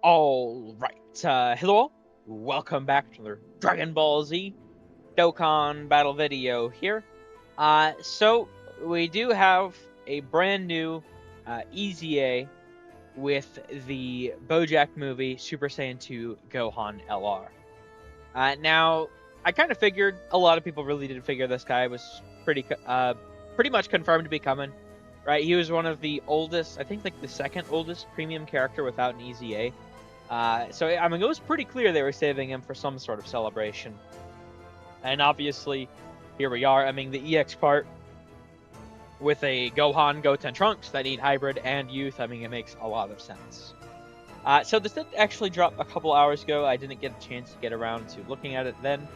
Alright, hello all. Welcome back to the Dragon Ball Z Dokkan battle video here. So we do have a brand new EZA with the Boujack movie Super Saiyan 2 Gohan LR. Now, I kind of figured a lot of people really did figure this guy was pretty much confirmed to be coming, right? He was one of the oldest, I think like the second oldest premium character without an EZA. So, I mean, it was pretty clear they were saving him for some sort of celebration. And obviously, here we are. I mean, the EX part with a Gohan, Goten, Trunks that need hybrid and youth, I mean, it makes a lot of sense. So this did actually drop a couple hours ago. I didn't get a chance to get around to looking at it then.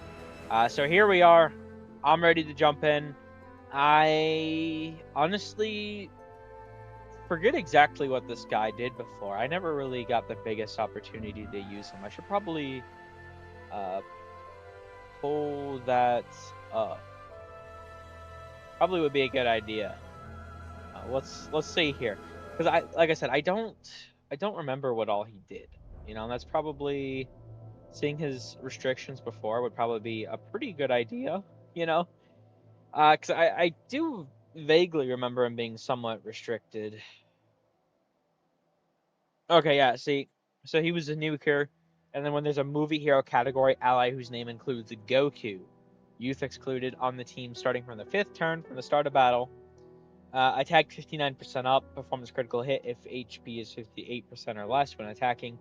So here we are. I'm ready to jump in. I honestly forget exactly what this guy did before. I never really got the biggest opportunity to use him. I should probably pull that up. Probably would be a good idea. Let's see here, because like I said, I don't remember what all he did. You know, and that's probably, seeing his restrictions before would probably be a pretty good idea. You know, because I do vaguely remember him being somewhat restricted. Okay, yeah, see, so he was a nuker, and then when there's a movie hero category ally whose name includes Goku, youth excluded on the team starting from the 5th turn from the start of battle. Attack 59% up, performance critical hit if HP is 58% or less when attacking,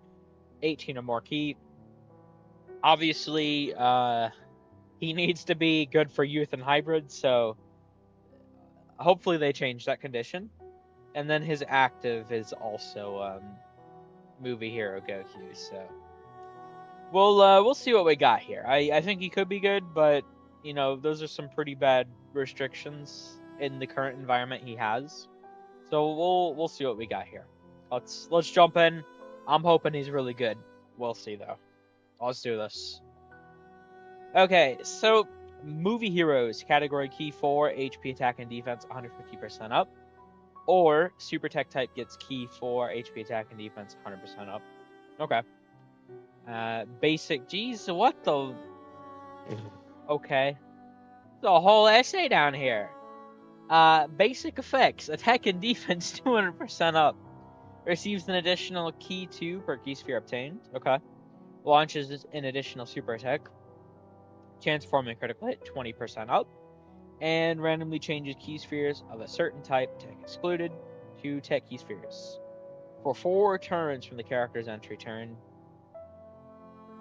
18 or more ki. Obviously, he needs to be good for youth and hybrid, so hopefully they change that condition. And then his active is also movie hero Goku, so we'll see what we got here. I think he could be good, but you know, those are some pretty bad restrictions in the current environment he has. So we'll see what we got here. Let's jump in. I'm hoping he's really good. We'll see though. Let's do this. Okay, so movie heroes category ki 4, HP attack and defense 150% up, or super tech type gets ki 4, HP attack and defense 100% up. Okay. Basic. Geez, what the? Okay. There's a whole essay down here. Basic effects. Attack and defense 200% up. Receives an additional ki 2 per ki sphere obtained. Okay. Launches an additional super attack. Chance forming critical hit 20% up. And randomly changes ki spheres of a certain type, tech excluded, to tech ki spheres for 4 turns from the character's entry turn.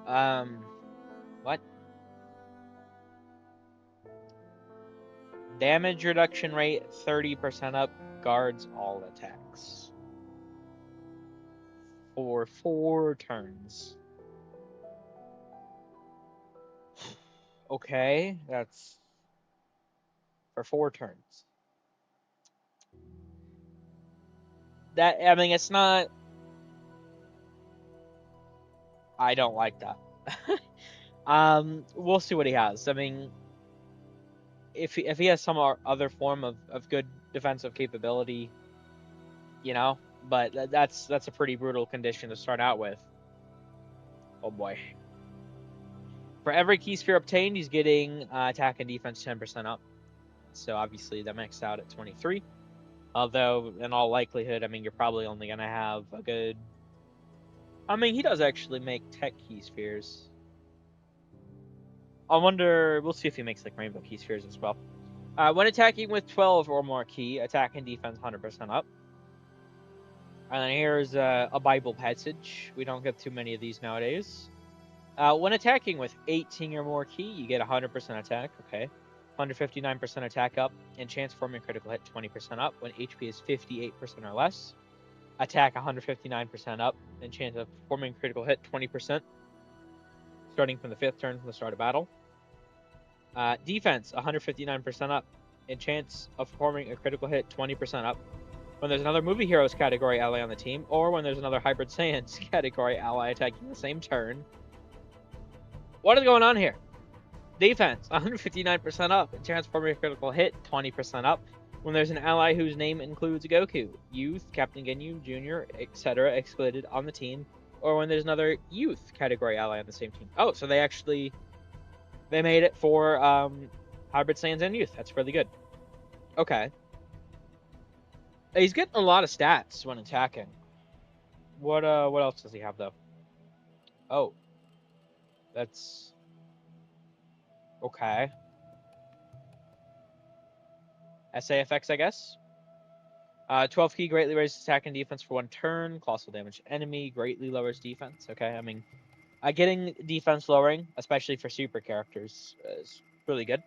What? Damage reduction rate 30% up, guards all attacks. For 4 turns. Okay, that's for 4 turns. That, I mean, it's not... I don't like that. We'll see what he has. I mean, if he has some other form of good defensive capability, you know, but that's a pretty brutal condition to start out with. Oh boy. For every ki sphere obtained, he's getting attack and defense 10% up. So obviously that maxed out at 23. Although, in all likelihood, I mean, you're probably only going to have a good... I mean, he does actually make tech ki spheres. I wonder... We'll see if he makes, like, rainbow ki spheres as well. When attacking with 12 or more ki, attack and defense 100% up. And then here's a Bible passage. We don't get too many of these nowadays. When attacking with 18 or more ki, you get 100% attack. Okay. 159% attack up, and chance forming critical hit 20% up when HP is 58% or less. Attack 159% up, and chance of performing critical hit 20%, starting from the 5th turn from the start of battle. Defense 159% up, and chance of performing a critical hit 20% up when there's another movie heroes category ally on the team, or when there's another hybrid Saiyans category ally attacking the same turn. What is going on here? Defense 159% up, and chance for a critical hit 20% up when there's an ally whose name includes Goku, Youth, Captain Ginyu, Jr., etc. excluded on the team, or when there's another youth category ally on the same team. Oh, so they made it for Hybrid Saiyans and youth. That's really good. Okay. He's getting a lot of stats when attacking. What else does he have though? Oh. That's okay. SAFX, I guess. 12 key greatly raises attack and defense for 1 turn. Colossal damage to enemy. Greatly lowers defense. Okay, I mean, getting defense lowering, especially for super characters, is really good.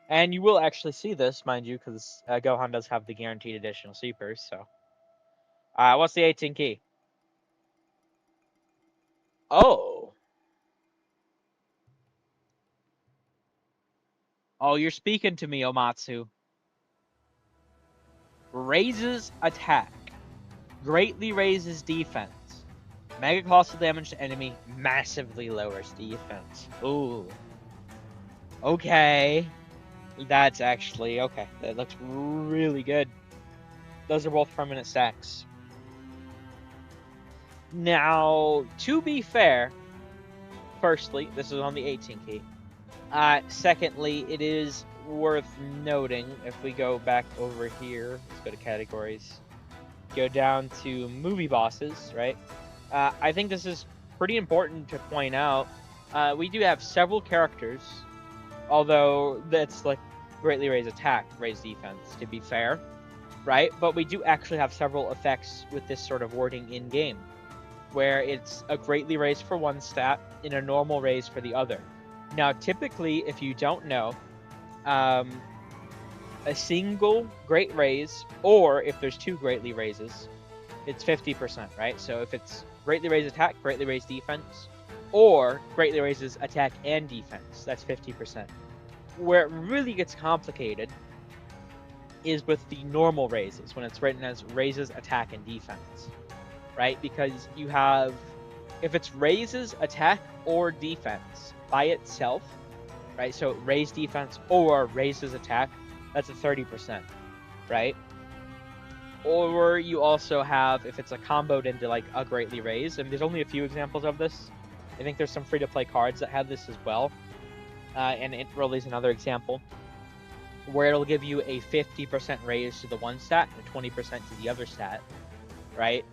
And you will actually see this, mind you, because Gohan does have the guaranteed additional supers. So, what's the 18 key? Oh. Oh, you're speaking to me, Omatsu. Raises attack. Greatly raises defense. Mega colossal damage to enemy. Massively lowers defense. Ooh. Okay. That's actually okay. That looks really good. Those are both permanent stacks. Now, to be fair, firstly, this is on the 18 key. Secondly, it is worth noting, if we go back over here, let's go to categories, go down to movie bosses, right? I think this is pretty important to point out. We do have several characters, although that's like greatly raise attack, raise defense, to be fair, right? But we do actually have several effects with this sort of wording in-game, where it's a greatly raise for one stat and a normal raise for the other. Now, typically, if you don't know, a single great raise, or if there's 2 greatly raises, it's 50%, right? So if it's greatly raise attack, greatly raise defense, or greatly raises attack and defense, that's 50%. Where it really gets complicated is with the normal raises, when it's written as raises attack and defense, right? Because you have, if it's raises attack or defense by itself, right? So raise defense or raises attack, that's a 30%, right? Or you also have, if it's a comboed into like a greatly raise, and there's only a few examples of this. I think there's some free-to-play cards that have this as well. And it really is another example where it'll give you a 50% raise to the one stat and a 20% to the other stat, right?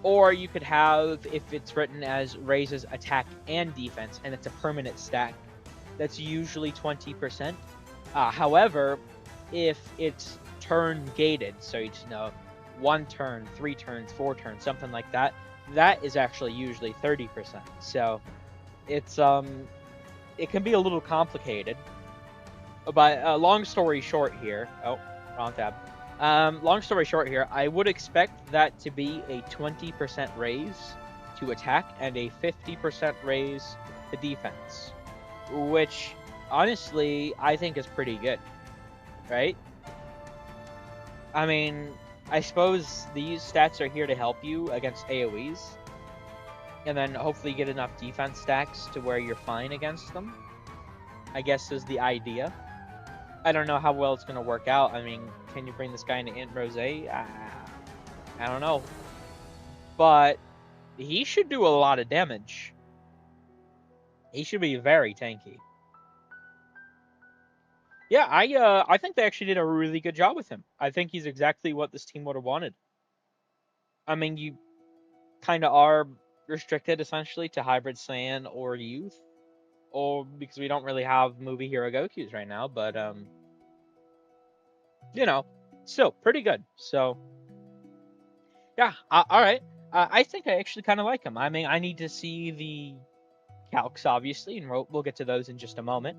Or you could have, if it's written as raises attack and defense, and it's a permanent stack, that's usually 20%. However, if it's turn gated, so you just know 1 turn, 3 turns, 4 turns, something like that, that is actually usually 30%. So it's it can be a little complicated. But long story short here, oh, wrong tab. Long story short here, I would expect that to be a 20% raise to attack and a 50% raise to defense, which honestly I think is pretty good, right? I mean, I suppose these stats are here to help you against AoEs, and then hopefully get enough defense stacks to where you're fine against them, I guess is the idea. I don't know how well it's going to work out. I mean, can you bring this guy into Int Rose? I don't know. But he should do a lot of damage. He should be very tanky. Yeah, I think they actually did a really good job with him. I think he's exactly what this team would have wanted. I mean, you kind of are restricted, essentially, to Hybrid Saiyan or Youth. Or because we don't really have movie hero Gokus right now, but, you know, still pretty good. So, yeah, alright. I think I actually kind of like him. I mean, I need to see the calcs, obviously, and we'll get to those in just a moment.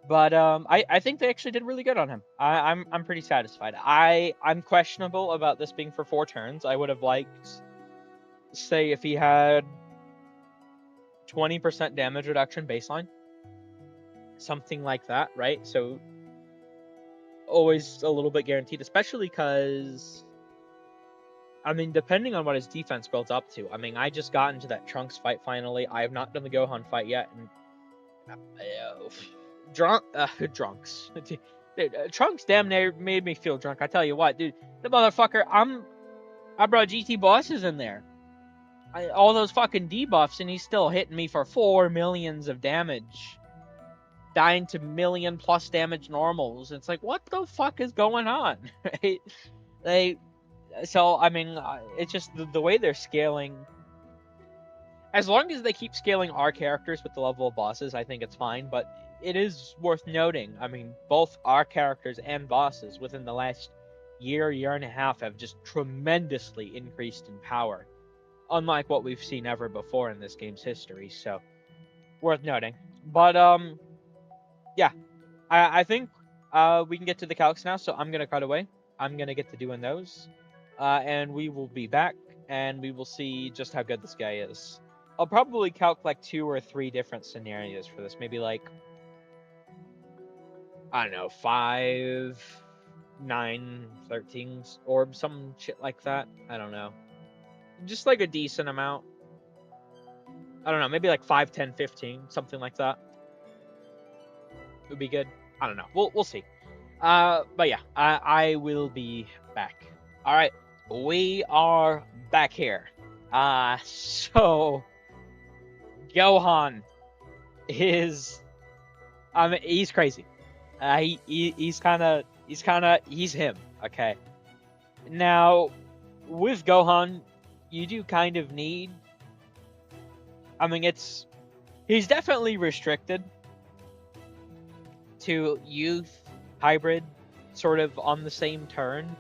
But I think they actually did really good on him. I'm pretty satisfied. I'm questionable about this being for 4 turns. I would have liked, say, if he had 20% damage reduction baseline, something like that, right? So always a little bit guaranteed, especially because, I mean, depending on what his defense builds up to. I mean, I just got into that Trunks fight finally. I have not done the Gohan fight yet, and drunks. Dude, Trunks damn near made me feel drunk. I tell you what, dude, the motherfucker. I brought GT bosses in there. All those fucking debuffs, and he's still hitting me for 4 millions of damage. Dying to million plus damage normals. It's like, what the fuck is going on? Right? So, I mean, it's just the way they're scaling. As long as they keep scaling our characters with the level of bosses, I think it's fine. But it is worth noting, I mean, both our characters and bosses within the last year and a half have just tremendously increased in power. Unlike what we've seen ever before in this game's history. So, worth noting. But, yeah. I think we can get to the calcs now, so I'm going to cut away. I'm going to get to doing those. And we will be back, and we will see just how good this guy is. I'll probably calc like 2 or 3 different scenarios for this. Maybe like, I don't know, 5, 9, 13 orbs, some shit like that. I don't know. Just like a decent amount. I don't know, maybe like 5, 10, 15, something like that. Would be good. I don't know. We'll see. But yeah, I will be back. All right, we are back here. So Gohan is, he's crazy. He's him. Okay. Now, with Gohan, you do kind of need. I mean, he's definitely restricted to youth, hybrid, sort of on the same turn,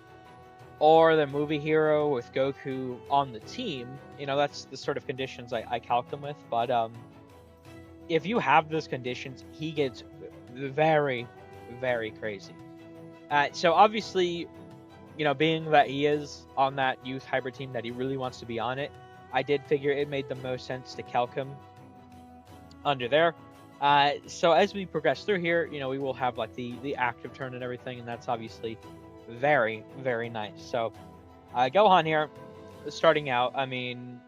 or the movie hero with Goku on the team. You know, that's the sort of conditions I calc them with. But if you have those conditions, he gets very, very crazy. So obviously, you know, being that he is on that youth hybrid team, that he really wants to be on it, I did figure it made the most sense to calc him under there. So as we progress through here, you know, we will have like the active turn and everything, and that's obviously very, very nice. So Gohan here, starting out, I mean,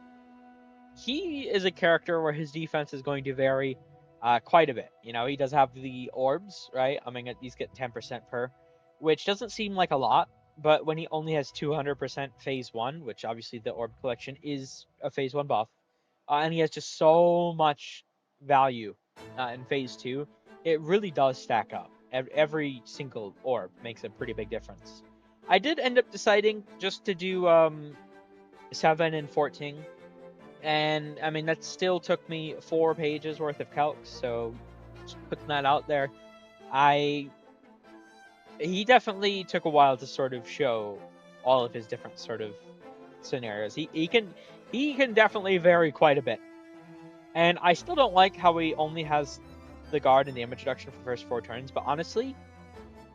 he is a character where his defense is going to vary quite a bit. You know, he does have the orbs, right? I mean, he's getting 10% per, which doesn't seem like a lot, but when he only has 200% phase 1, which obviously the orb collection is a phase 1 buff, and he has just so much value in phase 2, it really does stack up. Every single orb makes a pretty big difference. I did end up deciding just to do 7 and 14, and I mean that still took me 4 pages worth of calcs, so just putting that out there. He definitely took a while to sort of show all of his different sort of scenarios. He can definitely vary quite a bit. And I still don't like how he only has the guard and the damage reduction for the first 4 turns, but honestly,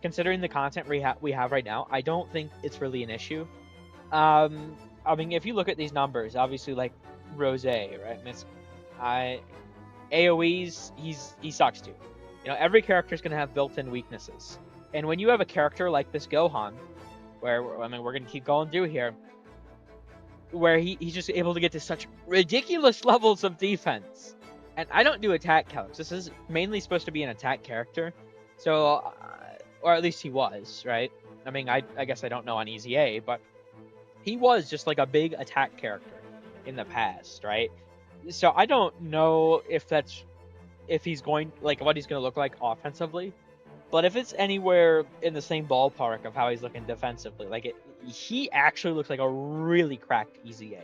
considering the content we have right now, I don't think it's really an issue. I mean, if you look at these numbers, obviously, like Rose, right? AoEs, he sucks too. You know, every character is going to have built-in weaknesses. And when you have a character like this Gohan, where, I mean, we're going to keep going through here, where he's just able to get to such ridiculous levels of defense. And I don't do attack calcs. This is mainly supposed to be an attack character. So, or at least he was, right? I mean, I guess I don't know on EZA, but he was just like a big attack character in the past, right? So I don't know if he's going, like, what he's going to look like offensively. But if it's anywhere in the same ballpark of how he's looking defensively, like he actually looks like a really cracked EZA,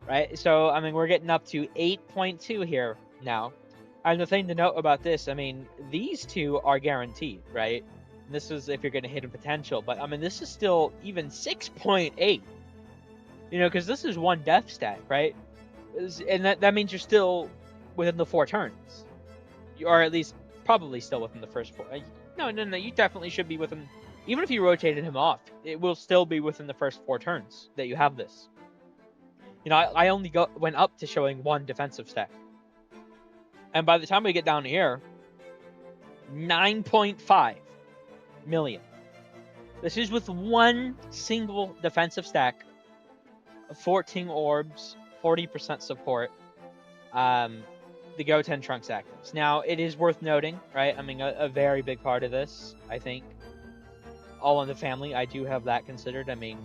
right? So, I mean, we're getting up to 8.2 here now. And the thing to note about this, I mean, these two are guaranteed, right? And this is if you're going to hit a potential. But, I mean, this is still even 6.8. You know, because this is 1 death stack, right? And that means you're still within the 4 turns. Or at least probably still within the first 4. No, you definitely should be within. Even if you rotated him off, it will still be within the first 4 turns that you have this. You know, I only went up to showing 1 defensive stack. And by the time we get down here, 9.5 million. This is with 1 single defensive stack, 14 orbs, 40% support, the Goten Trunks actives. Now, it is worth noting, right? I mean, a very big part of this, I think, all in the family, I do have that considered. I mean,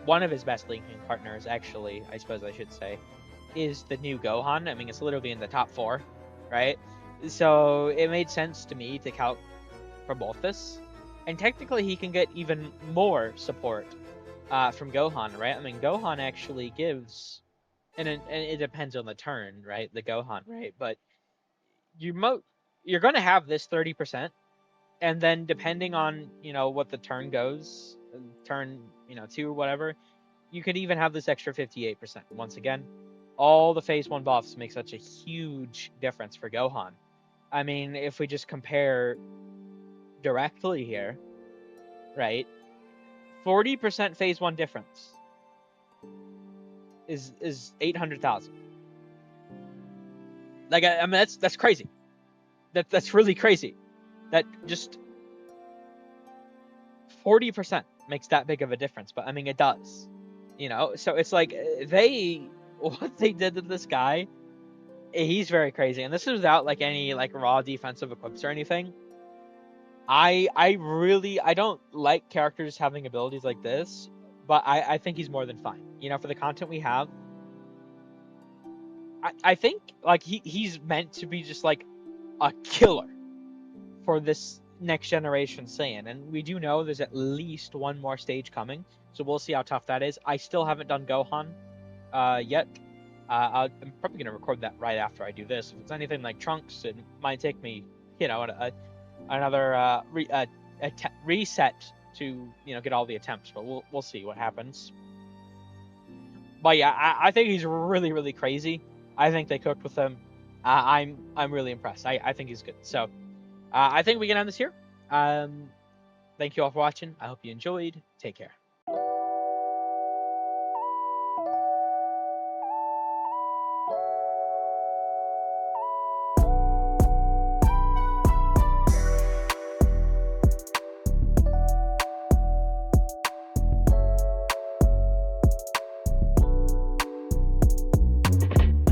one of his best linking partners, actually, I suppose I should say, is the new Gohan. I mean, it's literally in the top 4, right? So it made sense to me to count for both this. And technically, he can get even more support from Gohan, right? I mean, Gohan actually gives, and it depends on the turn, right? The Gohan, right? But you're going to have this 30%, and then depending on what the turn goes, turn 2 or whatever, you could even have this extra 58%. Once again, all the phase 1 buffs make such a huge difference for Gohan. I mean, if we just compare directly here, right? 40% phase 1 difference is 800,000. Like, I mean, that's crazy. That's really crazy. That just 40% makes that big of a difference, but I mean, it does. So it's like what they did to this guy, he's very crazy. And this is without like any like raw defensive equips or anything. I don't like characters having abilities like this, but I think he's more than fine. For the content we have, I think like he's meant to be just like a killer for this next generation Saiyan. And we do know there's at least one more stage coming, so we'll see how tough that is. I still haven't done Gohan yet. I'm probably gonna record that right after I do this. If it's anything like Trunks, it might take me, another reset to get all the attempts. But we'll see what happens. But yeah, I think he's really really crazy. I think they cooked with him. I'm really impressed. I think he's good. So I think we can end this here. Thank you all for watching. I hope you enjoyed. Take care.